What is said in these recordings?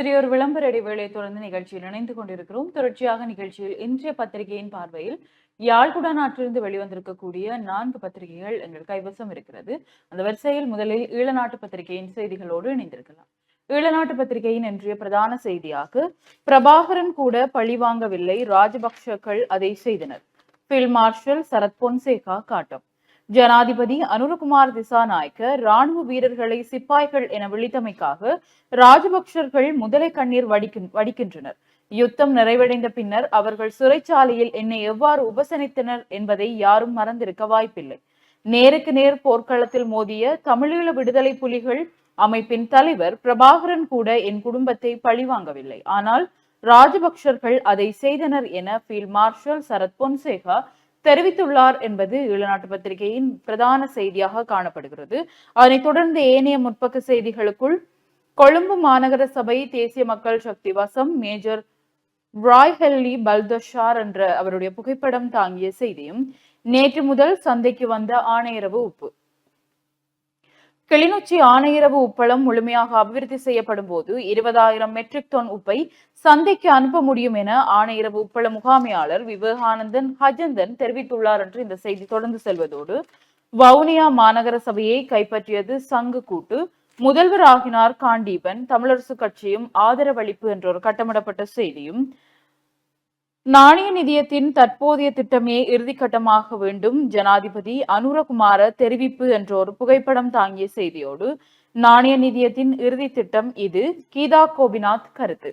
சிறியொரு விளம்பர இடைவேளை தொடர்ந்து நிகழ்ச்சியில் இணைந்து கொண்டிருக்கிறோம். தொடர்ச்சியாக நிகழ்ச்சியில் இன்றைய பத்திரிகையின் பார்வையில் யாழ்குடா நாட்டிலிருந்து வெளிவந்திருக்கக்கூடிய 4 பத்திரிகைகள் எங்கள் கைவசம் இருக்கிறது. அந்த வரிசையில் முதலில் ஈழநாட்டு பத்திரிகையின் செய்திகளோடு இணைந்திருக்கலாம். ஈழநாட்டு பத்திரிகையின் இன்றைய பிரதான செய்தியாக பிரபாகரன் கூட பழி வாங்கவில்லை, ராஜபக்ஷக்கள் அதை செய்தனர். ஃபீல்ட் மார்ஷல் சரத் பொன்சேகா காட்டம். ஜனாதிபதி அனுரகுமார் திசாநாயக்க ராணுவ வீரர்களை சிப்பாய்கள் என விழித்தமைக்காக ராஜபக்சர்கள் முதலை கண்ணீர் வடிக்கின்றனர். யுத்தம் நிறைவடைந்த பின்னர் அவர்கள் சிறைச்சாலையில் என்னை எவ்வாறு உபசனித்தனர் என்பதை யாரும் மறந்திருக்க வாய்ப்பில்லை. நேருக்கு நேர் போர்க்களத்தில் மோதிய தமிழீழ விடுதலை புலிகள் அமைப்பின் தலைவர் பிரபாகரன் கூட என் குடும்பத்தை பழிவாங்கவில்லை, ஆனால் ராஜபக்சர்கள் அதை செய்தனர் என ஃபீல்ட் மார்ஷல் சரத் பொன்சேகா தெரிவித்துள்ளார் என்பது ஈழநாட்டு பத்திரிகையின் பிரதான செய்தியாக காணப்படுகிறது. அதனைத் தொடர்ந்து ஏனைய முற்பக்க செய்திகளுக்குள் கொழும்பு மாநகர சபை தேசிய மக்கள் சக்தி வசம் மேஜர் ராய்ஹெல்லி பல்தஷார் என்ற அவருடைய புகைப்படம் தாங்கிய செய்தியும், நேற்று முதல் சந்தைக்கு வந்த ஆணையரவு உப்பு. கிளிநொச்சி ஆணையரவு உப்பளம் முழுமையாக அபிவிருத்தி செய்யப்படும் போது 20,000 மெட்ரிக் டன் உப்பை சந்தைக்கு அனுப்ப முடியும் என ஆணையரவு உப்பள முகாமையாளர் விவேகானந்தன் ஹஜந்தன் தெரிவித்துள்ளார் என்று இந்த செய்தி தொடர்ந்து செல்வதோடு, வவுனியா மாநகர சபையை கைப்பற்றியது சங்கு கூட்டு, முதல்வர் ஆகினார் காண்டீபன், தமிழரசு கட்சியும் ஆதரவளிப்பு என்ற ஒரு கட்டமிடப்பட்ட செய்தியும், நாணய நிதியத்தின் தற்போதைய திட்டமே இறுதிக்கட்டமாக வேண்டும், ஜனாதிபதி அனுரகுமார தெரிவிப்பு என்ற ஒரு புகைப்படம் தாங்கிய செய்தியோடு, நாணய நிதியத்தின் இறுதி திட்டம் இது, கீதா கோபிநாத் கருத்து.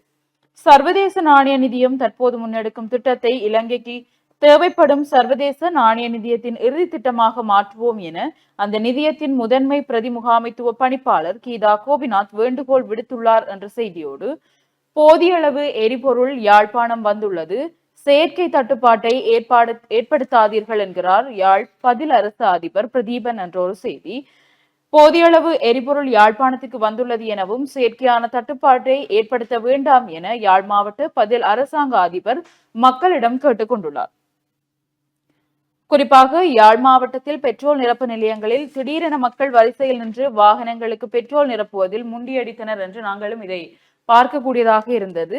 சர்வதேச நாணய நிதியம் தற்போது முன்னெடுக்கும் திட்டத்தை இலங்கைக்கு தேவைப்படும் சர்வதேச நாணய நிதியத்தின் இறுதி திட்டமாக மாற்றுவோம் என அந்த நிதியத்தின் முதன்மை பிரதி முகாமைத்துவ பணிப்பாளர் கீதா கோபிநாத் வேண்டுகோள் விடுத்துள்ளார் என்ற செய்தியோடு, போதிய அளவு எரிபொருள் யாழ்ப்பாணம் வந்துள்ளது, செயற்கை தட்டுப்பாட்டை ஏற்படுத்தாதீர்கள் என்கிறார் யாழ் பதில் அரசு அதிபர் பிரதீபன் என்ற ஒரு செய்தி. போதிய அளவு எரிபொருள் யாழ்ப்பாணத்துக்கு வந்துள்ளது எனவும் செயற்கையான தட்டுப்பாட்டை ஏற்படுத்த வேண்டாம் என யாழ் மாவட்ட பதில் அரசாங்க அதிபர் மக்களிடம் கேட்டுக் கொண்டுள்ளார். குறிப்பாக யாழ் மாவட்டத்தில் பெட்ரோல் நிரப்பு நிலையங்களில் திடீரென மக்கள் வரிசையில் நின்று வாகனங்களுக்கு பெட்ரோல் நிரப்புவதில் முண்டியடித்தனர் என்று நாங்களும் இதை பார்க்கக்கூடியதாக இருந்தது.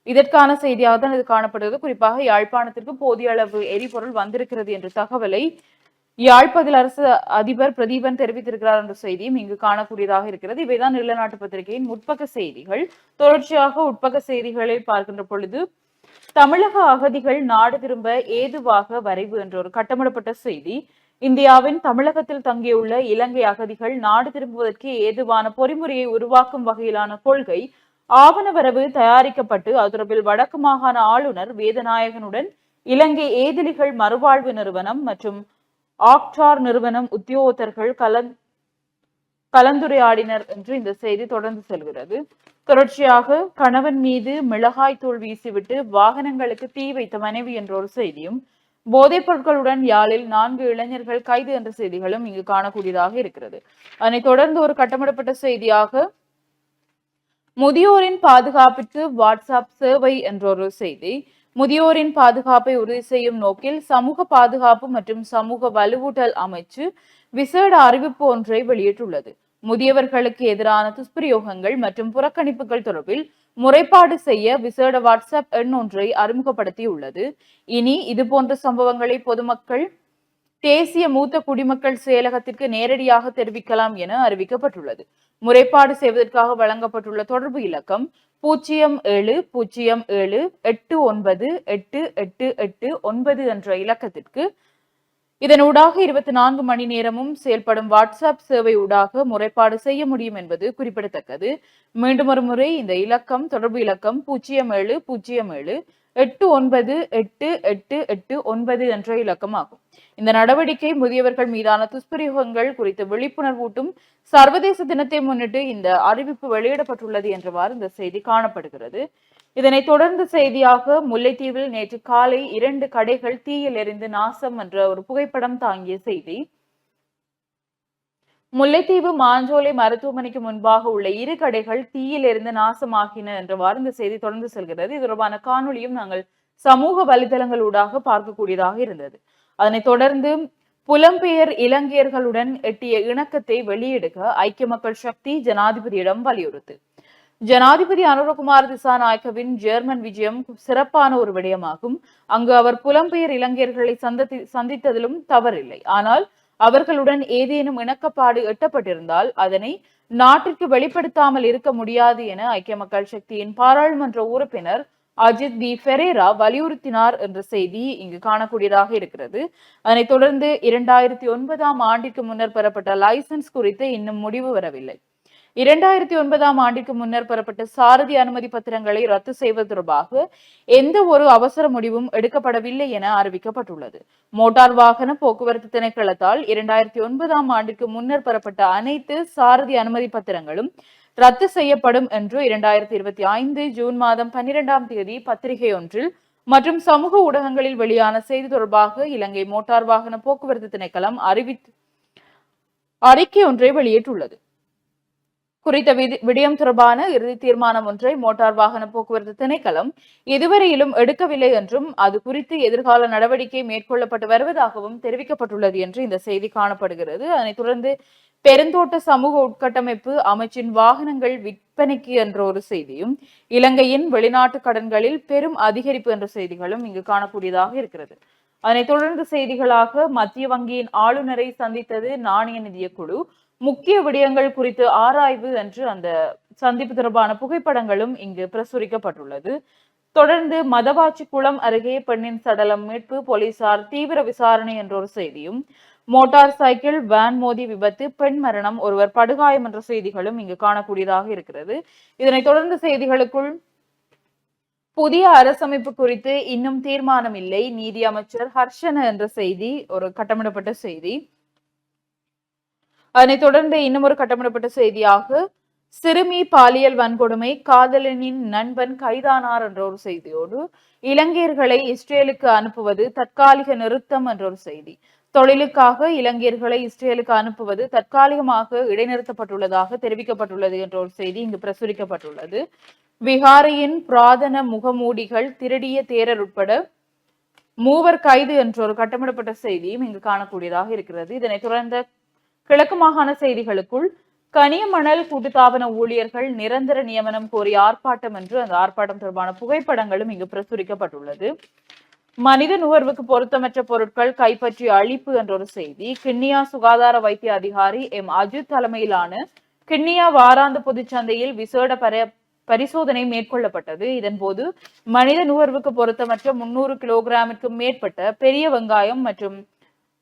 இதற்கான செய்தியாக தான் இது காணப்படுகிறது. குறிப்பாக யாழ்ப்பாணத்திற்கு போதிய அளவு எரிபொருள் வந்திருக்கிறது என்ற தகவலை யாழ்ப்பதில் அரசு அதிபர் பிரதீபன் தெரிவித்திருக்கிறார் என்ற செய்தியும் இங்கு காணக்கூடியதாக இருக்கிறது. இவைதான் ஈழநாட்டு பத்திரிகையின் முற்பக்க செய்திகள். தொடர்ச்சியாக உட்பக்க செய்திகளை பார்க்கின்ற பொழுது, தமிழக அகதிகள் நாடு திரும்ப ஏதுவாக வரைவு என்ற ஒரு கட்டமிடப்பட்ட செய்தி, இந்தியாவின் தமிழகத்தில் தங்கியுள்ள இலங்கை அகதிகள் நாடு திரும்புவதற்கு ஏதுவான பொறிமுறையை உருவாக்கும் வகையிலான கொள்கை ஆவண வரவு தயாரிக்கப்பட்டு அது தொடர்பில் வடக்கு மாகாண ஆளுநர் வேதநாயகனுடன் இலங்கை ஏதிலிகள் மறுவாழ்வு நிறுவனம் மற்றும் ஆக்டார் நிறுவனம் உத்தியோகத்தர்கள் கலந்துரையாடினர் என்று இந்த செய்தி தொடர்ந்து செல்கிறது. தொடர்ச்சியாக கணவன் மீது மிளகாய் தூள் வீசிவிட்டு வாகனங்களுக்கு தீ வைத்த மனைவி என்ற ஒரு செய்தியும், போதைப் பொருட்களுடன் யாழில் 4 இளைஞர்கள் கைது என்ற செய்திகளும் இங்கு காணக்கூடியதாக இருக்கிறது. அதனைத் தொடர்ந்து ஒரு கட்டமிடப்பட்ட செய்தியாக முதியோரின் பாதுகாப்பிற்கு வாட்ஸ்அப் சேவை என்ற ஒரு செய்தி, முதியோரின் பாதுகாப்பை உறுதி செய்யும் நோக்கில் சமூக பாதுகாப்பு மற்றும் சமூக வலுவூட்டல் அமைச்சு விசேட அறிவிப்பு ஒன்றை வெளியிட்டுள்ளது. முதியவர்களுக்கு எதிரான துஷ்பிரயோகங்கள் மற்றும் புறக்கணிப்புகள் தொடர்பில் முறைப்பாடு செய்ய விசேட வாட்ஸ்அப் எண் ஒன்றை அறிமுகப்படுத்தியுள்ளது. இனி இதுபோன்ற சம்பவங்களை பொதுமக்கள் தேசிய மூத்த குடிமக்கள் செயலகத்திற்கு நேரடியாக தெரிவிக்கலாம் என அறிவிக்கப்பட்டுள்ளது. முறைப்பாடு செய்வதற்காக வழங்கப்பட்டுள்ள தொடர்பு இலக்கம் 077089888889 என்ற இலக்கத்திற்கு இதனூடாக 24 மணி நேரமும் செயல்படும் வாட்ஸ்அப் சேவை ஊடாக முறைப்பாடு செய்ய முடியும் என்பது குறிப்பிடத்தக்கது. மீண்டும் ஒரு முறை இந்த இலக்கம் தொடர்பு இலக்கம் 077089888889 என்ற இலக்கமாகும். இந்த நடவடிக்கை முதியவர்கள் மீதான துஷ்பிரயோகங்கள் குறித்து விழிப்புணர்வூட்டும் சர்வதேச தினத்தை முன்னிட்டு இந்த அறிவிப்பு வெளியிடப்பட்டுள்ளது என்றவாறு இந்த செய்தி காணப்படுகிறது. இதனைத் தொடர்ந்து செய்தியாக முல்லைத்தீவில் நேற்று காலை 2 கடைகள் தீயில் எரிந்து நாசம் என்ற ஒரு புகைப்படம் தாங்கிய செய்தி. முல்லைத்தீவு மாஞ்சோலை மருத்துவமனைக்கு முன்பாக உள்ள 2 கடைகள் தீயில் எரிந்து நாசமாகின என்றவாறு இந்த செய்தி தொடர்ந்து செல்கிறது. இது தொடர்பான காணொலியும் நாங்கள் சமூக வலைதளங்களூடாக பார்க்கக்கூடியதாக இருந்தது. அதனைத் தொடர்ந்து புலம்பெயர் இலங்கையர்களுடன் எட்டிய இணக்கத்தை வெளியிடுக ஐக்கிய மக்கள் சக்தி ஜனாதிபதியிடம் வலியுறுத்து. ஜனாதிபதி அனுரகுமார் திசாநாயக்கவின் ஜெர்மன் விஜயம் சிறப்பான ஒரு விடயமாகும். அங்கு அவர் புலம்பெயர் இளைஞர்களை சந்தித்ததிலும் தவறில்லை. ஆனால் அவர்களுடன் ஏதேனும் இணக்கப்பாடு எட்டப்பட்டிருந்தால் அதனை நாட்டிற்கு வெளிப்படுத்தாமல் இருக்க முடியாது என ஐக்கிய மக்கள் சக்தியின் பாராளுமன்ற உறுப்பினர் அஜித் பி ஃபெரேரா வலியுறுத்தினார் என்ற செய்தி இங்கு காணக்கூடியதாக இருக்கிறது. அதனைத் தொடர்ந்து 2009ஆம் ஆண்டிற்கு முன்னர் பெறப்பட்ட லைசன்ஸ் குறித்து இன்னும் முடிவு வரவில்லை. 2009ஆம் ஆண்டிற்கு முன்னர் பெறப்பட்ட சாரதி அனுமதி பத்திரங்களை ரத்து செய்வது தொடர்பாக எந்த ஒரு அவசர முடிவும் எடுக்கப்படவில்லை என அறிவிக்கப்பட்டுள்ளது. மோட்டார் வாகன போக்குவரத்து திணைக்களத்தால் 2009ஆம் ஆண்டிற்கு முன்னர் பெறப்பட்ட அனைத்து சாரதி அனுமதி பத்திரங்களும் ரத்து செய்யப்படும் என்று 2025 ஜூன் மாதம் 12ஆம் தேதி பத்திரிகை ஒன்றில் மற்றும் சமூக ஊடகங்களில் வெளியான செய்தி தொடர்பாக இலங்கை மோட்டார் வாகன போக்குவரத்து திணைக்களம் அறிக்கை ஒன்றை வெளியிட்டுள்ளது. குறித்த விடயம் தொடர்பான இறுதி தீர்மானம் ஒன்றை மோட்டார் வாகன போக்குவரத்து திணைக்களம் இதுவரையிலும் எடுக்கவில்லை என்றும் அது குறித்து எதிர்கால நடவடிக்கை மேற்கொள்ளப்பட்டு வருவதாகவும் தெரிவிக்கப்பட்டுள்ளது என்று இந்த செய்தி காணப்படுகிறது. அதனைத் தொடர்ந்து பெருந்தோட்ட சமூக உட்கட்டமைப்பு அமைச்சின் வாகனங்கள் விற்பனைக்கு என்ற ஒரு செய்தியும் இலங்கையின் வெளிநாட்டு கடன்களில் பெரும் அதிகரிப்பு என்ற செய்திகளும் இங்கு காணக்கூடியதாக இருக்கிறது. அதனைத் தொடர்ந்து செய்திகளாக மத்திய வங்கியின் ஆளுநரை சந்தித்தது நாணய நிதிய குழு, முக்கிய விடயங்கள் குறித்து ஆராய்வு என்று அந்த சந்திப்பு தொடர்பான புகைப்படங்களும் இங்கு பிரசுரிக்கப்பட்டுள்ளது. தொடர்ந்து மதவாச்சி குளம் அருகே பெண்ணின் சடலம் மீட்பு, போலீசார் தீவிர விசாரணை என்ற ஒரு செய்தியும், மோட்டார் சைக்கிள் வேன் மோதி விபத்து, பெண் மரணம், ஒருவர் படுகாயம் என்ற செய்திகளும் இங்கு காணக்கூடியதாக இருக்கிறது. இதனைத் தொடர்ந்து செய்திகளுக்குள் புதிய அரசமைப்பு குறித்து இன்னும் தீர்மானம் இல்லை, நீதி அமைச்சர் ஹர்ஷன என்ற செய்தி ஒரு கட்டமிடப்பட்ட செய்தி. அதனைத் தொடர்ந்து இன்னும் ஒரு கட்டமிடப்பட்ட செய்தியாக சிறுமி பாலியல் வன்கொடுமை, காதலனின் நண்பன் கைதானார் என்ற ஒரு செய்தியோடு இலங்கையர்களை இஸ்ரேலுக்கு அனுப்புவது தற்காலிக நிறுத்தம் என்ற ஒரு செய்தி. தொழிலுக்காக இலங்கையர்களை இஸ்ரேலுக்கு அனுப்புவது தற்காலிகமாக இடைநிறுத்தப்பட்டுள்ளதாக தெரிவிக்கப்பட்டுள்ளது என்ற ஒரு செய்தி இங்கு பிரசுரிக்கப்பட்டுள்ளது. விகாரையின் பிராதன முகமூடிகள் திருடிய தேரர் உட்பட 3 கைது என்ற ஒரு கட்டமிடப்பட்ட செய்தியும் இங்கு காணக்கூடியதாக இருக்கிறது. இதனைத் தொடர்ந்த கிழக்கு மாகாண செய்திகளுக்குள் கனியமணல் கூட்டுத்தாபன ஊழியர்கள் நிரந்தர நியமனம் கோரி ஆர்ப்பாட்டம் என்று அந்த ஆர்ப்பாட்டம் தொடர்பான புகைப்படங்களும் இங்கு பிரசுரிக்கப்பட்டுள்ளது. மனித நுகர்வுக்கு பொருத்தமற்ற பொருட்கள் கைப்பற்றி அழிப்பு என்ற ஒரு செய்தி. கிண்ணியா சுகாதார வைத்திய அதிகாரி எம் அஜித் தலைமையிலான கிண்ணியா வாராந்த பொதுச்சந்தையில் விசேட பரிசோதனை மேற்கொள்ளப்பட்டது. இதன்போது மனித நுகர்வுக்கு பொருத்தமற்ற 300 கிலோகிராமிற்கும் மேற்பட்ட பெரிய வெங்காயம் மற்றும்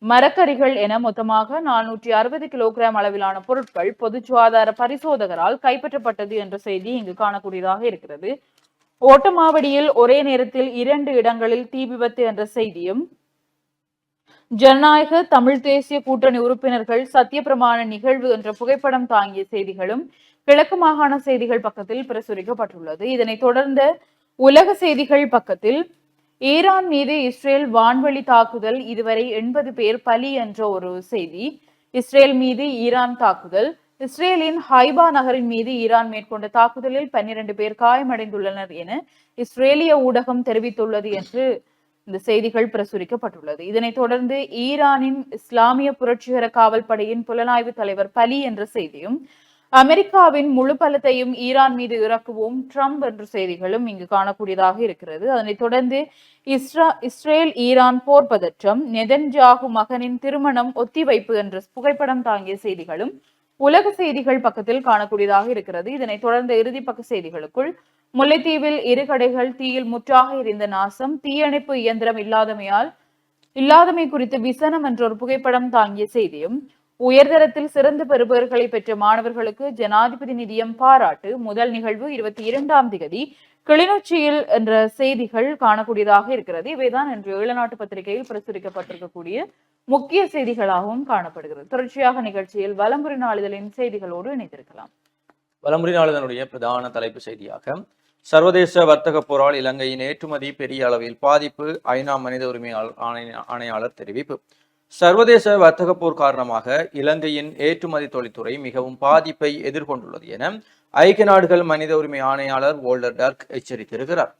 மரக்கறிகள் என மொத்தமாக 460 கிலோகிராம் அளவிலான பொருட்கள் பொது சுகாதார பரிசோதகரால் கைப்பற்றப்பட்டது என்ற செய்தி இங்கு காணக்கூடியதாக இருக்கிறது. ஓட்டமாவடியில் ஒரே நேரத்தில் 2 இடங்களில் தீ விபத்து என்ற செய்தியும், ஜனநாயக தமிழ் தேசிய கூட்டணி உறுப்பினர்கள் சத்தியப்பிரமாண நிகழ்வு என்ற புகைப்படம் தாங்கிய செய்திகளும் கிழக்கு மாகாண செய்திகள் பக்கத்தில் பிரசுரிக்கப்பட்டுள்ளது. இதனைத் தொடர்ந்த உலக செய்திகள் பக்கத்தில் ஈரான் மீது இஸ்ரேல் வான்வழி தாக்குதல், இதுவரை 80 பேர் பலி என்ற ஒரு செய்தி. இஸ்ரேல் மீது ஈரான் தாக்குதல். இஸ்ரேலின் ஹைபா நகரின் மீது ஈரான் மேற்கொண்ட தாக்குதலில் 12 பேர் காயமடைந்துள்ளனர் என இஸ்ரேலிய ஊடகம் தெரிவித்துள்ளது என்று இந்த செய்திகள் பிரசுரிக்கப்பட்டுள்ளது. இதனைத் தொடர்ந்து ஈரானின் இஸ்லாமிய புரட்சிகர காவல் படையின் புலனாய்வு தலைவர் பலி என்ற செய்தியும், அமெரிக்காவின் முழு பலத்தையும் ஈரான் மீது இறக்குவோம் ட்ரம்ப் என்ற செய்திகளும் இங்கு காணக்கூடியதாக இருக்கிறது. அதனைத் தொடர்ந்து இஸ்ரேல் ஈரான் போர் பதற்றம், நெதன்யாகு மகனின் திருமணம் ஒத்திவைப்பு என்ற புகைப்படம் தாங்கிய செய்திகளும் உலக செய்திகள் பக்கத்தில் காணக்கூடியதாக இருக்கிறது. இதனைத் தொடர்ந்த இறுதி பக்க செய்திகளுக்குள் முல்லைத்தீவில் 2 கடைகள் தீயில் முற்றாக எரிந்த நாசம், தீயணைப்பு இயந்திரம் இல்லாதமை குறித்து விசனம் என்ற ஒரு புகைப்படம் தாங்கிய செய்தியும், உயர்தரத்தில் சிறந்த பெறுபவர்களை பெற்ற மாணவர்களுக்கு ஜனாதிபதி நிதியம் பாராட்டு, முதல் நிகழ்வு 22ஆம் தேதி கிளிநொச்சியில் என்ற செய்திகள் காணக்கூடியதாக இருக்கிறது. இவைதான் இன்று ஈழநாட்டு பத்திரிகையில் பிரசுரிக்கப்பட்டிருக்கக்கூடிய முக்கிய செய்திகளாகவும் காணப்படுகிறது. தொடர்ச்சியாக நிகழ்ச்சியில் வலம்புரி நாளிதழின் செய்திகளோடு இணைந்திருக்கலாம். வலம்புரி நாளிதழுடைய பிரதான தலைப்பு செய்தியாக சர்வதேச வர்த்தக போரால் இலங்கையின் ஏற்றுமதி பெரிய அளவில் பாதிப்பு, ஐநா மனித உரிமை ஆணையாளர் தெரிவிப்பு. சர்வதேச வர்த்தக போர் காரணமாக இலங்கையின் ஏற்றுமதி தொழில்துறை மிகவும் பாதிப்பை எதிர்கொண்டுள்ளது என ஐக்கிய நாடுகள் மனித உரிமை ஆணையாளர் வோல்டர் டர்க் எச்சரித்திருக்கிறார்.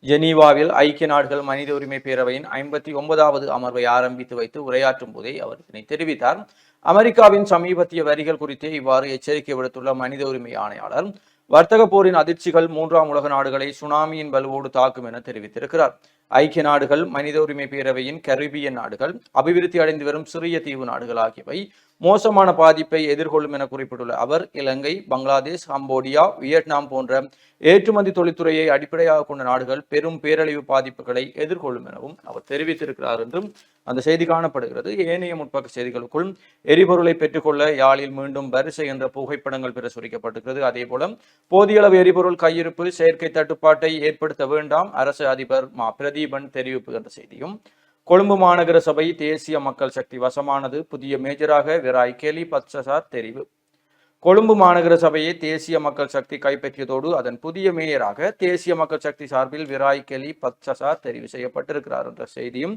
ஜெனீவாவில் ஐக்கிய நாடுகள் மனித உரிமை பேரவையின் 59வது அமர்வை ஆரம்பித்து வைத்து உரையாற்றும் போதே அவர் இதனை தெரிவித்தார். அமெரிக்காவின் சமீபத்திய வரிகள் குறித்து இவ்வாறு எச்சரிக்கை விடுத்துள்ள மனித உரிமை ஆணையாளர், வர்த்தக போரின் அதிர்ச்சிகள் மூன்றாம் உலக நாடுகளை சுனாமியின் வலுவோடு தாக்கும் என தெரிவித்திருக்கிறார். ஐக்கிய நாடுகள், மனித உரிமை பேரவையின் கரிபியன் நாடுகள், அபிவிருத்தி அடைந்து வரும் சிறிய தீவு நாடுகள் ஆகியவை மோசமான பாதிப்பை எதிர்கொள்ளும் என குறிப்பிட்டுள்ள அவர், இலங்கை, பங்களாதேஷ், கம்போடியா, வியட்நாம் போன்ற ஏற்றுமதி தொழில்துறையை அடிப்படையாக கொண்ட நாடுகள் பெரும் பேரழிவு பாதிப்புகளை எதிர்கொள்ளும் எனவும் அவர் தெரிவித்திருக்கிறார் என்றும் அந்த செய்தி காணப்படுகிறது. ஏனைய முற்பக்க செய்திகளுக்குள் எரிபொருளை பெற்றுக்கொள்ள யாழில் மீண்டும் வரிசை என்ற புகைப்படங்கள் பிரசுரிக்கப்பட்டிருக்கிறது. அதே போல போதிய அளவு எரிபொருள் கையிருப்பு, செயற்கை தட்டுப்பாட்டை ஏற்படுத்த வேண்டாம், அரசு அதிபர் மா பிரதீபன் தெரிவிப்பு என்ற செய்தியும், கொழும்பு மாநகர சபை தேசிய மக்கள் சக்தி வசமானது, புதிய மேஜராக விராய் கெலி பத்சசார் தெரிவு. கொழும்பு மாநகர சபையை தேசிய மக்கள் சக்தி கைப்பற்றியதோடு அதன் புதிய மேயராக தேசிய மக்கள் சக்தி சார்பில் விராய் கெலி பத்சசார் தெரிவு செய்யப்பட்டிருக்கிறார் என்ற செய்தியும்,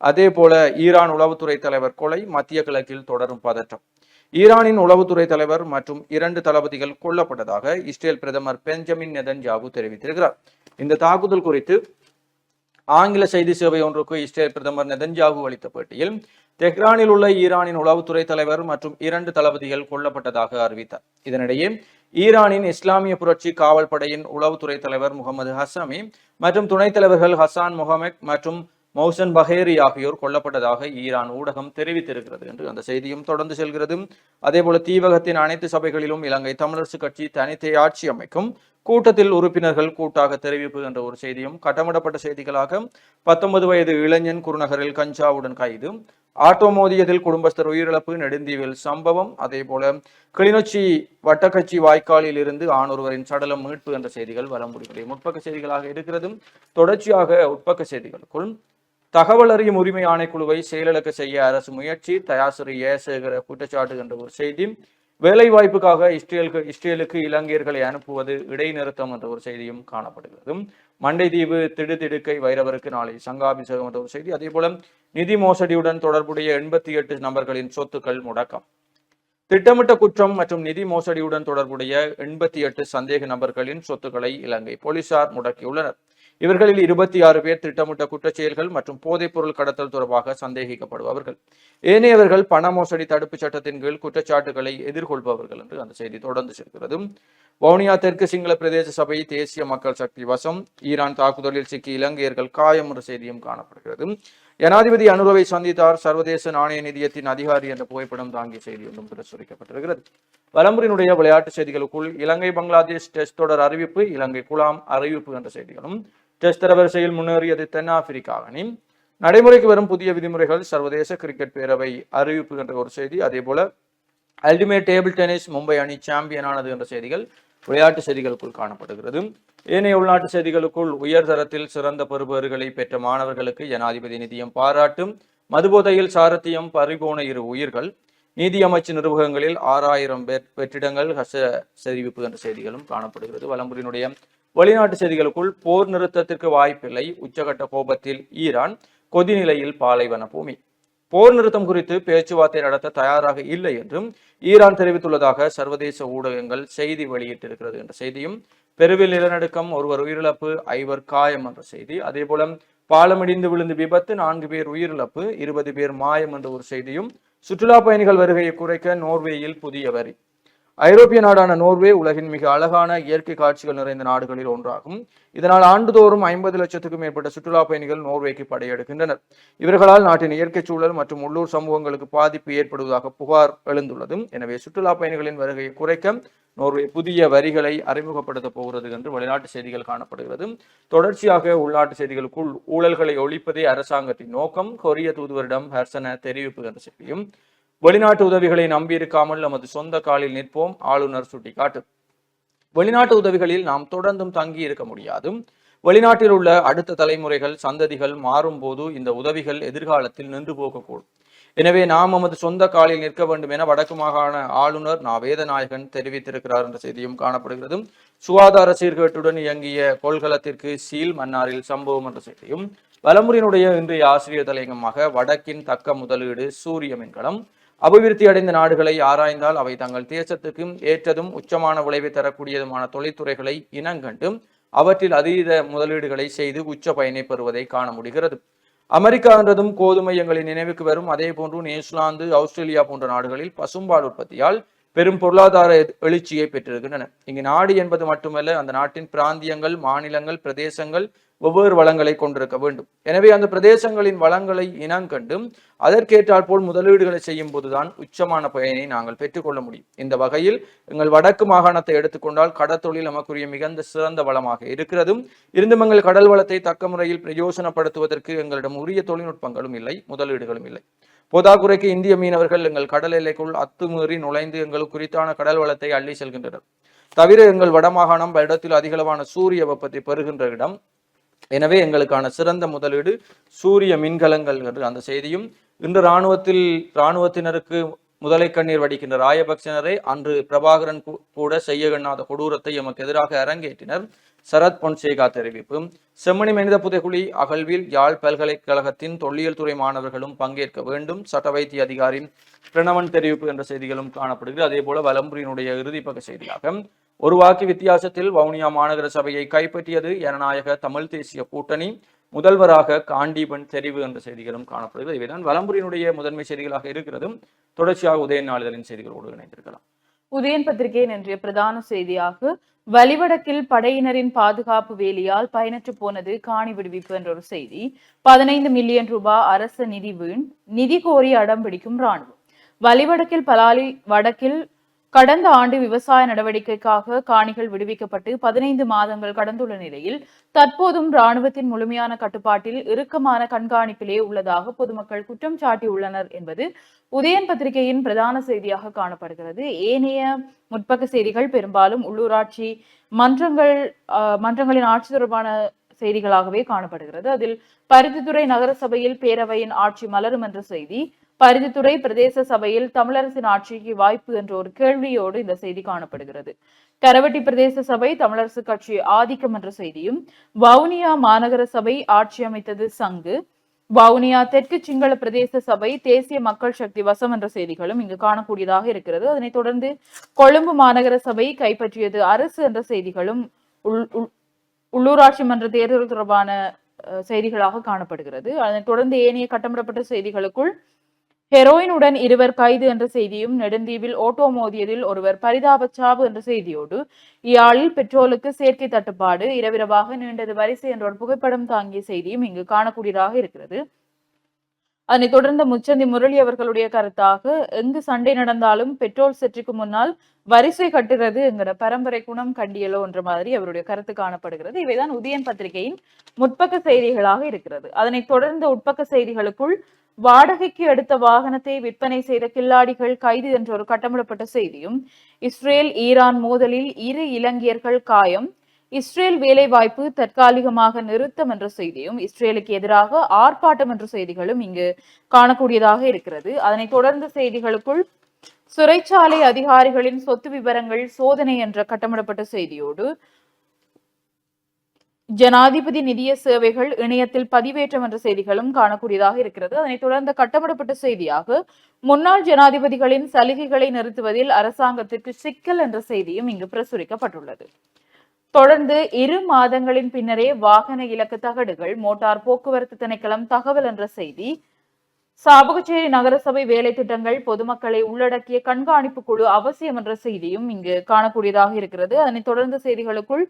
அதே போல ஈரான் உளவுத்துறை தலைவர் கொலை, மத்திய கிழக்கில் தொடரும் பதற்றம். ஈரானின் உளவுத்துறை தலைவர் மற்றும் 2 தளபதிகள் கொல்லப்பட்டதாக இஸ்ரேல் பிரதமர் பெஞ்சமின் நெதன்யாகு தெரிவித்திருக்கிறார். இந்த தாக்குதல் குறித்து ஆங்கில செய்தி சேவை ஒன்றுக்கு இஸ்ரேல் பிரதமர் நெதன்யாகு அளித்த பேட்டியில், தெஹ்ரானில் உள்ள ஈரானின் உளவுத்துறை தலைவர் மற்றும் 2 தளபதிகள் கொல்லப்பட்டதாக அறிவித்தார். இதனிடையே ஈரானின் இஸ்லாமிய புரட்சி காவல் படையின் உளவுத்துறை தலைவர் முகமது ஹசமி மற்றும் துணைத் தலைவர்கள் ஹசான் முகமது மற்றும் மௌசன் பஹேரி ஆகியோர் கொல்லப்பட்டதாக ஈரான் ஊடகம் தெரிவித்திருக்கிறது என்று அந்த செய்தியும் தொடர்ந்து செல்கிறது. அதேபோல தீவகத்தின் அனைத்து சபைகளிலும் இலங்கை தமிழரசு கட்சி தனித்தே ஆட்சி அமைக்கும், கூட்டத்தில் உறுப்பினர்கள் கூட்டாக தெரிவிப்பு என்ற ஒரு செய்தியும் கட்டமிடப்பட்ட செய்திகளாக 19 வயது இளைஞன் குருநகரில் கஞ்சாவுடன் கைது, ஆட்டோ மோதியதில் குடும்பஸ்தர் உயிரிழப்பு, நெடுந்தீவில் சம்பவம், அதே போல கிளிநொச்சி வட்டக்கட்சி வாய்க்காலில் இருந்து ஆணொருவரின் சடலம் மீட்பு என்ற செய்திகள் வலம்புரிகளுடைய முற்பக்க செய்திகளாக இருக்கிறது. தொடர்ச்சியாக உட்பக்க செய்திகளுக்குள் தகவல் அறியும் உரிமை ஆணைக்குழுவை செயலிழக்க செய்ய அரசு முயற்சி, தயாசிரி ஏசேகர குற்றச்சாட்டு என்ற ஒரு செய்தி, வேலை வாய்ப்புக்காக இஸ்ரேலுக்கு இலங்கையர்களை அனுப்புவது இடைநிறுத்தம் என்ற ஒரு செய்தியும் காணப்படுகிறது. மண்டைதீவு திடுதிடுக்கை வைரவருக்கு நாளை சங்காபிஷேகம் என்ற ஒரு செய்தி. அதே போல நிதி மோசடியுடன் தொடர்புடைய 88 நபர்களின் சொத்துக்கள் முடக்கம். திட்டமிட்ட குற்றம் மற்றும் நிதி மோசடியுடன் தொடர்புடைய 88 சந்தேக நபர்களின் சொத்துக்களை இலங்கை போலீசார் முடக்கியுள்ளனர். இவர்களில் 26 பேர் திட்டமிட்ட குற்றச்செயல்கள் மற்றும் போதைப் பொருள் கடத்தல் தொடர்பாக சந்தேகிக்கப்படுபவர்கள். ஏனையவர்கள் பண மோசடி தடுப்பு சட்டத்தின் கீழ் குற்றச்சாட்டுகளை எதிர்கொள்பவர்கள் என்று அந்த செய்தி தொடர்ந்து செல்கிறது. வவுனியா தெற்கு சிங்கள பிரதேச சபை தேசிய மக்கள் சக்தி வசம், ஈரான் தாக்குதலில் சிக்கி இலங்கையர்கள் காயம் என்ற செய்தியும் காணப்படுகிறது. ஜனாதிபதி அனுரவை சந்தித்தார் சர்வதேச நாணய நிதியத்தின் அதிகாரி என்ற புகைப்படம் தாங்கிய செய்தி ஒன்றும் பிரசுரிக்கப்பட்டிருக்கிறது. வலம்புரியினுடைய விளையாட்டு செய்திகளுக்குள் இலங்கை பங்களாதேஷ் டெஸ்ட் தொடர் அறிவிப்பு, இலங்கை குலாம் அறிவிப்பு என்ற செய்திகளும், டெஸ்ட் தரவரிசையில் முன்னேறியது தென்னாப்பிரிக்கா அணி, நடைமுறைக்கு வரும் புதிய விதிமுறைகள், சர்வதேச கிரிக்கெட் பேரவை அறிவிப்பு என்ற ஒரு செய்தி, அதே போல அல்டிமேட் டேபிள் டென்னிஸ் மும்பை அணி சாம்பியனானது என்ற செய்திகள் விளையாட்டு செய்திகளுக்குள் காணப்படுகிறது. ஏனைய உள்நாட்டு செய்திகளுக்குள் உயர்தரத்தில் சிறந்த பெறுபேறுகளை பெற்ற மாணவர்களுக்கு ஜனாதிபதி நிதியம் பாராட்டும், மதுபோதையில் சாரத்தியம் பறிபோன 2 உயிர்கள், நீதி அமைச்சு நிர்வாகங்களில் 6000 வெற்றிடங்கள் ஹச தெரிவிப்பு என்ற செய்திகளும் காணப்படுகிறது. வலம்புரியினுடைய வெளிநாட்டு செய்திகளுக்குள் போர் நிறுத்தத்திற்கு வாய்ப்பில்லை, உச்சகட்ட கோபத்தில் ஈரான், கொதிநிலையில் பாலைவன பூமி. போர் நிறுத்தம் குறித்து பேச்சுவார்த்தை நடத்த தயாராக இல்லை என்றும் ஈரான் தெரிவித்துள்ளதாக சர்வதேச ஊடகங்கள் செய்தி வெளியிட்டிருக்கிறது என்ற செய்தியும், பெருவில் நிலநடுக்கம், 1 உயிரிழப்பு, 5 காயம் என்ற செய்தி, அதே போல பாலமிடிந்து விழுந்து விபத்து, 4 பேர் உயிரிழப்பு, 20 பேர் மாயம் என்ற ஒரு செய்தியும், சுற்றுலா பயணிகள் வருகையை குறைக்க நோர்வேயில் புதிய வரி. ஐரோப்பிய நாடான நோர்வே உலகின் மிக அழகான இயற்கை காட்சிகள் நிறைந்த நாடுகளில் ஒன்றாகும். இதனால் ஆண்டுதோறும் 50 லட்சத்துக்கும் மேற்பட்ட சுற்றுலா பயணிகள் நோர்வேக்கு படையெடுக்கின்றனர். இவர்களால் நாட்டின் இயற்கை சூழல் மற்றும் உள்ளூர் சமூகங்களுக்கு பாதிப்பு ஏற்படுவதாக புகார் எழுந்துள்ளது. எனவே சுற்றுலா பயணிகளின் வருகையை குறைக்க நோர்வே புதிய வரிகளை அறிமுகப்படுத்த போகிறது என்று வெளிநாட்டு செய்திகள் காணப்படுகிறது. தொடர்ச்சியாக உள்நாட்டு செய்திகளுக்குள் ஊழல்களை ஒழிப்பதே அரசாங்கத்தின் நோக்கம், கொரிய தூதுவரிடம் ஹர்சன தெரிவிப்பு என்ற செய்தியும், வெளிநாட்டு உதவிகளை நம்பியிருக்காமல் நமது சொந்த காலில் நிற்போம், ஆளுநர் சுட்டிக்காட்டு. வெளிநாட்டு உதவிகளில் நாம் தொடர்ந்தும் தங்கி இருக்க முடியாது. வெளிநாட்டில் உள்ள அடுத்த தலைமுறைகள் சந்ததிகள் மாறும் போது இந்த உதவிகள் எதிர்காலத்தில் நின்று போகக்கூடும். எனவே நாம் நமது சொந்த காலில் நிற்க வேண்டும் என வடக்கு மாகாண ஆளுநர் நா வேதநாயகன் தெரிவித்திருக்கிறார் என்ற செய்தியும் காணப்படுகிறது. சுகாதார சீர்கேட்டுடன் இயங்கிய கொள்கலத்திற்கு சீல், மன்னாரில் சம்பவம் என்ற செய்தியும், வலம்புரியினுடைய இன்றைய ஆசிரியர் தலையங்கமாக வடக்கின் தக்க முதலீடு, சூரிய மின்கலம், அபிவிருத்தி அடைந்த நாடுகளை ஆராய்ந்தால் அவை தங்கள் தேசத்துக்கு ஏற்றதும் உச்சமான விளைவை தரக்கூடியதுமான தொழில்துறைகளை இனங்கண்டு அவற்றில் அதீத முதலீடுகளை செய்து உச்ச பயனை பெறுவதை காண முடிகிறது. அமெரிக்கா என்றதும் கோதுமை எங்களின் நினைவுக்கு வரும். அதே போன்று நியூசிலாந்து, ஆஸ்திரேலியா போன்ற நாடுகளில் பசும்பால் உற்பத்தியால் பெரும் பொருளாதார எழுச்சியை பெற்றிருக்கின்றன. இங்கு நாடு என்பது மட்டுமல்ல, அந்த நாட்டின் பிராந்தியங்கள், மாநிலங்கள், பிரதேசங்கள் வெவ்வேறு வளங்களை கொண்டிருக்க வேண்டும். எனவே அந்த பிரதேசங்களின் வளங்களை இனங்கண்டு அதற்கேற்றால் போல் முதலீடுகளை செய்யும் போதுதான் உச்சமான பயனை நாங்கள் பெற்றுக்கொள்ள முடியும். இந்த வகையில் எங்கள் வடக்கு மாகாணத்தை எடுத்துக்கொண்டால் கடற்தொழில் நமக்குரிய மிகுந்த சிறந்த வளமாக இருக்கிறது. இருந்தும் எங்கள் கடல் வளத்தை தக்க முறையில் பிரயோசனப்படுத்துவதற்கு எங்களிடம் உரிய தொழில்நுட்பங்களும் இல்லை, முதலீடுகளும் இல்லை. போதாக்குறைக்கு இந்திய மீனவர்கள் எங்கள் கடல் எல்லைக்குள் அத்துமீறி நுழைந்து எங்களுக்கு குறித்தான கடல் வளத்தை அள்ளி செல்கின்றனர். தவிர எங்கள் வடமாகாணம் இடத்தில் அதிகளவான சூரிய வெப்பத்தை பெறுகின்ற இடம். எனவே எங்களுக்கான சிறந்த முதலீடு சூரிய மின்கலங்கள் என்று அந்த செய்தியும் இன்று இராணுவத்தினருக்கு முதலை கண்ணீர் வடிக்கின்ற ராயபக்சனரை அன்று பிரபாகரன் கூட செய்ய எண்ணாத கொடூரத்தை எமக்கு எதிராக அரங்கேற்றினர். சரத் பொன்சேகா தெரிவிப்பு. செம்மணி மனித புதைகுழி அகழ்வில் யாழ் பல்கலைக்கழகத்தின் தொல்லியல் துறை மாணவர்களும் பங்கேற்க வேண்டும். சட்ட வைத்திய அதிகாரி பிரணவன் தெரிவிப்பு என்ற செய்திகளும் காணப்படுகிறது. அதே போல வலம்புரியினுடைய இறுதிப்பக்க செய்தியாக ஒரு வாக்கு வித்தியாசத்தில் வவுனியா மாநகர சபையை கைப்பற்றியது ஜனநாயக தமிழ் தேசிய கூட்டணி. முதல்வராக காண்டீபன் தெரிவு என்ற செய்திகளும் காணப்படுகிறது. இவைதான் வலம்புரியினுடைய முதன்மை செய்திகளாக இருக்கிறது. தொடர்ச்சியாக உதயன் நாளிதழின் செய்திகளோடு இணைந்திருக்கலாம். உதயன் பத்திரிகையின் இன்றைய பிரதான செய்தியாக வலிவடக்கில் படையினரின் பாதுகாப்பு வேலியால் பயனற்று போனது காணி விடுவிப்பு என்ற ஒரு செய்தி. 15 மில்லியன் ரூபாய் அரச நிதி வீண், நிதி கோரி அடம் பிடிக்கும் ராணுவம். வலிவடக்கில் பலாலி வடக்கில் கடந்த ஆண்டு விவசாய நடவடிக்கைக்காக காணிகள் விடுவிக்கப்பட்டு 15 மாதங்கள் கடந்துள்ள நிலையில் தற்போதும் ராணுவத்தின் முழுமையான கட்டுப்பாட்டில் இறுக்கமான கண்காணிப்பிலே உள்ளதாக பொதுமக்கள் குற்றம் சாட்டியுள்ளனர் என்பது உதயன் பத்திரிகையின் பிரதான செய்தியாக காணப்படுகிறது. ஏனைய முற்பக்க செய்திகள் பெரும்பாலும் உள்ளூராட்சி மன்றங்களின் ஆட்சி தொடர்பான செய்திகளாகவே காணப்படுகிறது. அதில் பருத்தித்துறை நகரசபையில் பேரவையின் ஆட்சி மலரும் என்ற செய்தி, பருத்தித்துறை பிரதேச சபையில் தமிழரசின் ஆட்சிக்கு வாய்ப்பு என்ற ஒரு கேள்வியோடு இந்த செய்தி காணப்படுகிறது. கரவட்டி பிரதேச சபை தமிழரசு கட்சி ஆதிக்கம் என்ற செய்தியும், வவுனியா மாநகர சபை ஆட்சி அமைத்தது சங்கு, வவுனியா தெற்கு சிங்கள பிரதேச சபை தேசிய மக்கள் சக்தி வசம் என்ற செய்திகளும் இங்கு காணக்கூடியதாக இருக்கிறது. அதனைத் தொடர்ந்து கொழும்பு மாநகர சபை கைப்பற்றியது அரசு என்ற செய்திகளும் உள்ளூராட்சி மன்ற தேர்தல் தொடர்பான செய்திகளாக காணப்படுகிறது. அதனைத் தொடர்ந்து ஏனைய கட்டமிடப்பட்ட செய்திகளுக்குள் ஹெரோயினுடன் 2 கைது என்ற செய்தியும், நெடுந்தீவில் ஓட்டோ மோதியதில் ஒருவர் பரிதாபச்சாவு என்ற செய்தியோடு யாழில் பெட்ரோலுக்கு செயற்கை தட்டுப்பாடு, இரவிரவாக நீண்டது வரிசை என்ற ஒரு புகைப்படம் தாங்கிய செய்தியும் இங்கு காணக்கூடியதாக இருக்கிறது. அதனைத் தொடர்ந்து முச்சந்தி முரளி அவர்களுடைய கருத்தாக, எங்கு சண்டை நடந்தாலும் பெட்ரோல் செற்றுக்கு முன்னால் வரிசை கட்டுறது என்கிற பரம்பரை குணம் கண்டியலோ என்ற மாதிரி அவருடைய கருத்து காணப்படுகிறது. இவைதான் உதயன் பத்திரிகையின் முற்பக்க செய்திகளாக இருக்கிறது. அதனைத் தொடர்ந்து உட்பக்க செய்திகளுக்குள் வாடகைக்கு எடுத்த வாகனத்தை விற்பனை செய்த கில்லாடிகள் கைது என்ற ஒரு கட்டமிடப்பட்ட செய்தியும், இஸ்ரேல் ஈரான் மோதலில் 2 இலங்கையர்கள் காயம், இஸ்ரேல் வேலைவாய்ப்பு தற்காலிகமாக நிறுத்தம் என்ற செய்தியும், இஸ்ரேலுக்கு எதிராக ஆர்ப்பாட்டம் என்ற செய்திகளும் இங்கு காணக்கூடியதாக இருக்கிறது. அதனைத் தொடர்ந்த செய்திகளுக்குள் சிறைச்சாலை அதிகாரிகளின் சொத்து விவரங்கள் சோதனை என்ற கட்டமிடப்பட்ட செய்தியோடு ஜனாதிபதி நிதிய சேவைகள் இணையத்தில் பதிவேற்றம் என்ற செய்திகளும் காணக்கூடியதாக இருக்கிறது. அதனைத் தொடர்ந்த கட்டமிடப்பட்ட செய்தியாக முன்னாள் ஜனாதிபதிகளின் சலுகைகளை நிறுத்துவதில் அரசாங்கத்திற்கு சிக்கல் என்ற செய்தியும் இங்கு பிரசுரிக்கப்பட்டுள்ளது. தொடர்ந்து 2 மாதங்களின் பின்னரே வாகன இலக்கு தகடுகள், மோட்டார் போக்குவரத்து திணைக்களம் தகவல் என்ற செய்தி, சாவகச்சேரி நகரசபை வேலை திட்டங்கள் பொதுமக்களை உள்ளடக்கிய கண்காணிப்பு குழு அவசியம் என்ற செய்தியும் இங்கு காணக்கூடியதாக இருக்கிறது. அதனைத் தொடர்ந்த செய்திகளுக்குள்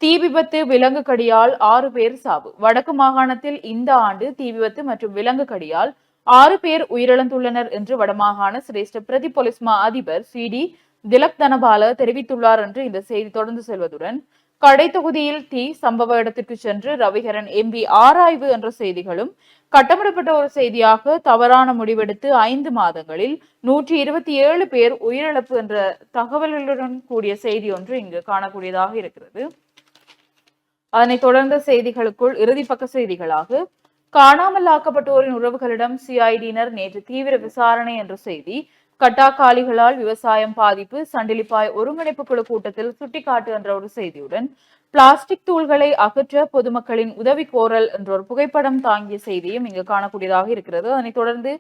தீ விபத்து விலங்கு கடியால் 6 பேர் சாவு. வடக்கு மாகாணத்தில் இந்த ஆண்டு தீ விபத்து மற்றும் விலங்கு கடியால் 6 பேர் உயிரிழந்துள்ளனர் என்று வடமாகாண சிரேஷ்ட பிரதி போலீஸ் மா அதிபர் CD திலக் தனபால தெரிவித்துள்ளார் என்று இந்த செய்தி தொடர்ந்து செல்வதுடன், கடை தொகுதியில் தீ, சம்பவ இடத்திற்கு சென்று ரவிகரன் MP ஆராய்வு என்ற செய்திகளும் கட்டமிடப்பட்ட ஒரு செய்தியாக, தவறான முடிவெடுத்து 5 மாதங்களில் 127 பேர் உயிரிழப்பு என்ற தகவல்களுடன் கூடிய செய்தி ஒன்று இங்கு காணக்கூடியதாக இருக்கிறது. அதனைத் தொடர்ந்த செய்திகளுக்குள் இறுதிப்பக்க செய்திகளாக, காணாமல் ஆக்கப்பட்டோரின் உறவுகளிடம் CID-யினர் நேற்று தீவிர விசாரணை என்ற செய்தி, கட்டாக்காலிகளால் விவசாயம் பாதிப்பு, சண்டிலிப்பாய் ஒருங்கிணைப்பு குழு கூட்டத்தில் சுட்டிக்காட்டு என்ற ஒரு செய்தியுடன், பிளாஸ்டிக் தூள்களை அகற்ற பொதுமக்களின் உதவி கோரல் என்ற ஒரு புகைப்படம் தாங்கிய செய்தியும் இங்கு காணக்கூடியதாக இருக்கிறது. அதனைத் தொடர்ந்து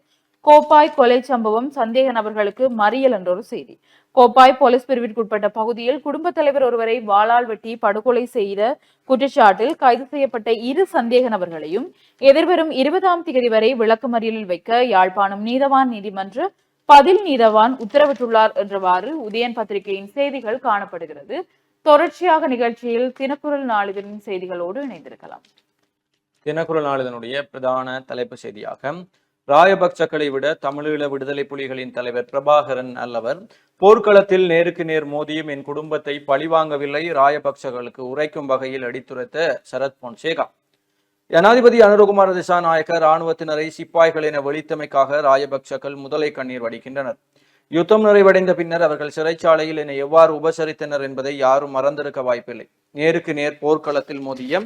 கோப்பாய் கொலை சம்பவம், சந்தேக நபர்களுக்கு மறியல் என்ற ஒரு செய்தி. கோப்பாய் போலீஸ் பிரிவிற்குட்பட்ட பகுதியில் குடும்பத் தலைவர் ஒருவரை வாளால் வெட்டி படுகொலை செய்த குற்றச்சாட்டில் கைது செய்யப்பட்ட 2 சந்தேக நபர்களையும் எதிர்வரும் 20ஆம் தேதி வரை விளக்கமறியலில் வைக்க யாழ்ப்பாணம் நீதவான் நீதிமன்ற பதில் நீதவான் உத்தரவிட்டுள்ளார் என்றவாறு உதயன் பத்திரிகையின் செய்திகள் காணப்படுகிறது. தொடர்ச்சியாக நிகழ்ச்சியில் தினக்குரல் நாளிதழின் செய்திகளோடு இணைந்திருக்கலாம். தினக்குரல் நாளிதனுடைய பிரதான தலைப்பு செய்தியாக ராயபக்சக்களை விட தமிழீழ விடுதலை புலிகளின் தலைவர் பிரபாகரன் அல்லவர். போர்க்களத்தில் நேருக்கு நேர் மோதியும் என் குடும்பத்தை பழிவாங்கவில்லை, ராயபக்சகளுக்கு உரைக்கும் வகையில் அடித்துரைத்த சரத் பொன்சேகா. ஜனாதிபதி அனுரகுமார திசாநாயக்க இராணுவத்தினரை சிப்பாய்கள் என வெளித்தமைக்காக ராயபக்சக்கள் முதலை கண்ணீர் வடிக்கின்றனர். யுத்தம் நிறைவடைந்த பின்னர் அவர்கள் சிறைச்சாலையில் என்னை எவ்வாறு உபசரித்தனர் என்பதை யாரும் மறந்திருக்க வாய்ப்பில்லை. நேருக்கு நேர் போர்க்களத்தில் மோதிய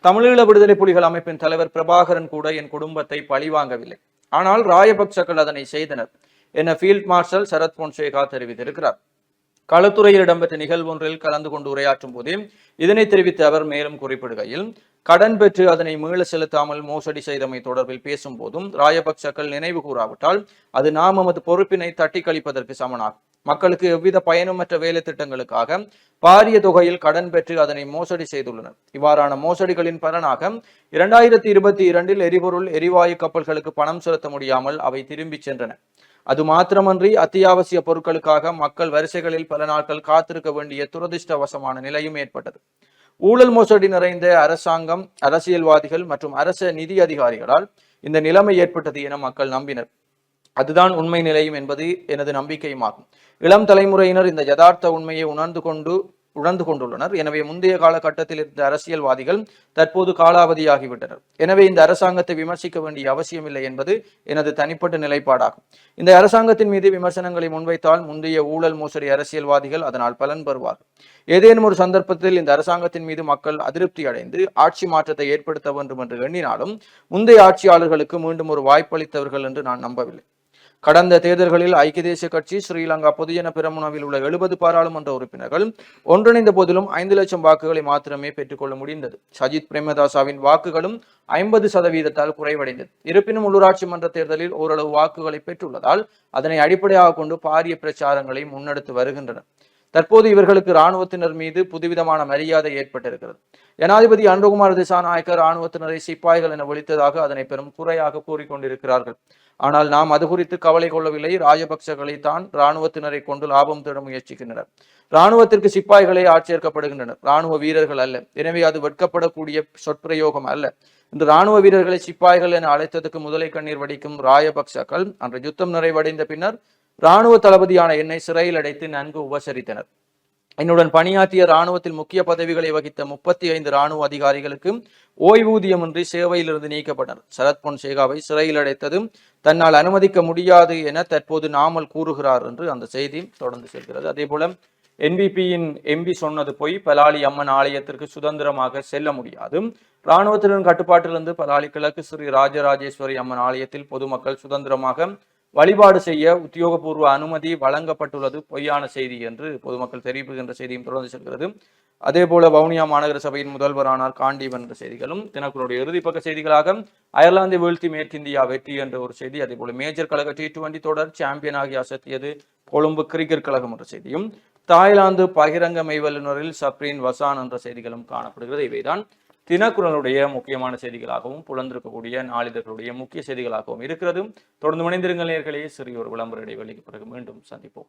தமிழீழ விடுதலை புலிகள் அமைப்பின் தலைவர் பிரபாகரன் கூட என் குடும்பத்தை பழிவாங்கவில்லை, ஆனால் ராயபக்சக்கள் அதனை செய்தனர் என ஃபீல்ட் மார்ஷல் சரத் பொன்சேகா தெரிவித்திருக்கிறார். களத்துறையில் இடம்பெற்ற நிகழ்வு ஒன்றில் கலந்து கொண்டு உரையாற்றும் போதே இதனை தெரிவித்த அவர் மேலும் குறிப்பிடுகையில், கடன் பெற்று அதனை மீள செலுத்தாமல் மோசடி செய்தமை தொடர்பில் பேசும் போதும் ராயபக்சக்கள் நினைவு கூறாவிட்டால் அது நாம் நமது பொறுப்பினை தட்டி கழிப்பதற்கு சமனாகும். மக்களுக்கு எவ்வித பயனுமற்ற வேலை திட்டங்களுக்காக பாரிய தொகையில் கடன் பெற்று அதனை மோசடி செய்துள்ளனர். இவ்வாறான மோசடிகளின் பலனாக 2022 எரிபொருள் எரிவாயு கப்பல்களுக்கு பணம் செலுத்த முடியாமல் அவை திரும்பிச் சென்றன. அது மாத்திரமன்றி அத்தியாவசிய பொருட்களுக்காக மக்கள் வரிசைகளில் பல நாட்கள் காத்திருக்க வேண்டிய துரதிருஷ்டவசமான நிலையும் ஏற்பட்டது. ஊழல் மோசடி நிறைந்த அரசாங்கம், அரசியல்வாதிகள் மற்றும் அரச நிதி அதிகாரிகளால் இந்த நிலைமை ஏற்பட்டது என மக்கள் நம்பினர். அதுதான் உண்மை நிலையும் என்பது எனது நம்பிக்கையுமாகும். இளம் தலைமுறையினர் இந்த யதார்த்த உண்மையை உணர்ந்து கொண்டுள்ளனர். எனவே முந்தைய காலகட்டத்தில் இருந்த அரசியல்வாதிகள் தற்போது காலாவதியாகிவிட்டனர். எனவே இந்த அரசாங்கத்தை விமர்சிக்க வேண்டிய அவசியமில்லை என்பது எனது தனிப்பட்ட நிலைப்பாடாகும். இந்த அரசாங்கத்தின் மீது விமர்சனங்களை முன்வைத்தால் முந்தைய ஊழல் மோசடி அரசியல்வாதிகள் அதனால் பலன் பெறுவார்கள். ஏதேனும் ஒரு சந்தர்ப்பத்தில் இந்த அரசாங்கத்தின் மீது மக்கள் அதிருப்தி அடைந்து ஆட்சி மாற்றத்தை ஏற்படுத்த வேண்டும் என்று எண்ணினாலும் முந்தைய ஆட்சியாளர்களுக்கு மீண்டும் ஒரு வாய்ப்பளித்தவர்கள் என்று நான் நம்பவில்லை. கடந்த தேர்தல்களில் ஐக்கிய தேசிய கட்சி, ஸ்ரீலங்கா பொதுஜன பெரமுனவில் உள்ள 70 பாராளுமன்ற உறுப்பினர்கள் ஒன்றிணைந்த போதிலும் 5 லட்சம் வாக்குகளை மாத்திரமே பெற்றுக்கொள்ள முடிந்தது. சஜித் பிரேமதாசவின் வாக்குகளும் 50% குறைவடைந்தது. இருப்பினும் உள்ளூராட்சி மன்ற தேர்தலில் ஓரளவு வாக்குகளை பெற்றுள்ளதால் அதனை அடிப்படையாக கொண்டு பாரிய பிரச்சாரங்களை முன்னெடுத்து வருகின்றனர். தற்போது இவர்களுக்கு இராணுவத்தினர் மீது புதுவிதமான மரியாதை ஏற்பட்டிருக்கிறது. ஜனாதிபதி அனுரகுமார திசாநாயக்க இராணுவத்தினரை சிப்பாய்கள் என விழித்ததாக அதனை பெரும் குறையாக கூறிக்கொண்டிருக்கிறார்கள். ஆனால் நாம் அது குறித்து கவலை கொள்ளவில்லை. ராஜபக்சகளை தான் இராணுவத்தினரை கொண்டு லாபம் தேட முயற்சிக்கின்றனர். இராணுவத்திற்கு சிப்பாய்களே ஆட்சேர்க்கப்படுகின்றனர், இராணுவ வீரர்கள் அல்ல. எனவே அது வெட்கப்படக்கூடிய சொற்பிரயோகம் அல்ல. இன்று இராணுவ வீரர்களை சிப்பாய்கள் என அழைத்ததுக்கு முதலை கண்ணீர் வடிக்கும் ராயபக்சக்கள் அன்று யுத்தம் நிறைவடைந்த பின்னர் இராணுவ தளபதியான என்னை சிறையில் அடைத்து நன்கு உபசரித்தனர். என்னுடன் பணியாற்றிய இராணுவத்தில் முக்கிய பதவிகளை வகித்த 35 இராணுவ அதிகாரிகளுக்கு ஓய்வூதியமின்றி சேவையிலிருந்து நீக்கப்பட்டனர். சரத் பொன்சேகாவை சிறையில் அடைத்ததும் தன்னால் அனுமதிக்க முடியாது என தற்போது நாமல் கூறுகிறார் என்று அந்த செய்தி தொடர்ந்து செல்கிறது. அதே போல என்பிபியின் எம்பி சொன்னது போய், பலாலி அம்மன் ஆலயத்திற்கு சுதந்திரமாக செல்ல முடியாது. இராணுவத்தினரின் கட்டுப்பாட்டிலிருந்து பலாலி கிழக்கு ஸ்ரீ ராஜராஜேஸ்வரி அம்மன் ஆலயத்தில் பொதுமக்கள் சுதந்திரமாக வழிபாடு செய்ய உத்தியோகபூர்வ அனுமதி வழங்கப்பட்டுள்ளது பொய்யான செய்தி என்று பொதுமக்கள் தெரிவிக்கின்ற செய்தியும் தொடர்ந்து செல்கிறது. அதே போல வவுனியா மாநகர சபையின் முதல்வரானார் காண்டீவன் என்ற செய்திகளும் தினக்குரலுடைய இறுதிப்பக்க செய்திகளாக அயர்லாந்தை வீழ்த்தி மேற்கிந்தியா வெற்றி என்ற ஒரு செய்தி, அதே போல மேஜர் கழக T20 தொடர் சாம்பியன் ஆகி அசத்தியது கொழும்பு கிரிக்கெட் கழகம் என்ற செய்தியும், தாய்லாந்து பகிரங்க மெய்வல்லுநரில் சப்ரீன் வசான் என்ற செய்திகளும் காணப்படுகிறது. இவைதான் தினக்குரலுடைய முக்கியமான செய்திகளாகவும் புலந்திருக்கக்கூடிய நாளிதழ்களுடைய முக்கிய செய்திகளாகவும் இருக்கிறது. தொடர்ந்து இணைந்திருங்கள் நேயர்களே. சிறிய ஒரு விளம்பர இடைவெளிக்கு பிறகு மீண்டும் சந்திப்போம்.